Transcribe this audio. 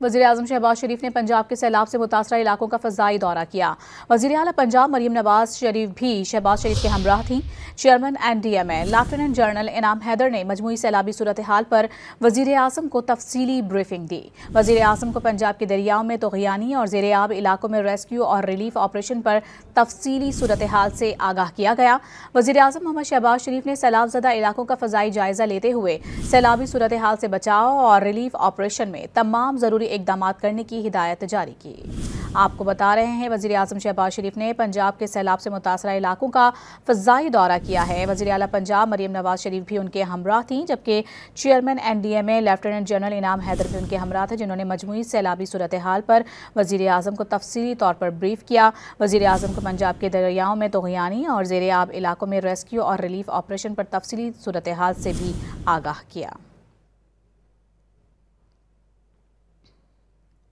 वज़ीर-ए-आज़म शहबाज शरीफ ने पंजाब के सैलाब से मुतासरा इलाकों का फ़ज़ाई दौरा किया। वज़ीर आला पंजाब मरीम नवाज शरीफ भी शहबाज शरीफ के हमराह थीं। चेयरमैन NDMA लेफ्टिनेंट जनरल इनाम हैदर ने मजमूई सैलाबी सूरत हाल पर वज़ीर-ए-आज़म को तफसीली ब्रीफिंग दी। वज़ीर-ए-आज़म को पंजाब के दरियाओं में तग़यानी और ज़ेर-ए-आब इलाकों में रेस्क्यू और रिलीफ ऑपरेशन पर तफसीली सूरत हाल से आगाह किया गया। वज़ीर-ए-आज़म मोहम्मद शहबाज शरीफ ने सैलाबज़दा इलाकों का फ़ज़ाई जायज़ा लेते हुए सैलाबी सूरत हाल से बचाव और रिलीफ ऑपरेशन में तमाम ज़रूरी इक़दामात करने की हिदायत जारी की। आपको बता रहे हैं, वज़ीर-ए-आज़म शहबाज शरीफ ने पंजाब के सैलाब से मुतासरा इलाकों का फ़ज़ाई दौरा किया है। वज़ीर आला पंजाब मरीम नवाज शरीफ भी उनके हमराह थीं, जबकि चेयरमैन NDMA लेफ्टिनेंट जनरल इनाम हैदर भी उनके हमराह थे, जिन्होंने मजमूई सैलाबी सूरत हाल पर वज़ीर-ए-आज़म को तफसीली तौर पर ब्रीफ किया। वज़ीर-ए-आज़म को पंजाब के दरियाओं में तग़यानी और ज़ेर-ए-आब इलाकों में रेस्क्यू और रिलीफ ऑपरेशन पर तफसीली सूरत हाल से भी आगाह किया।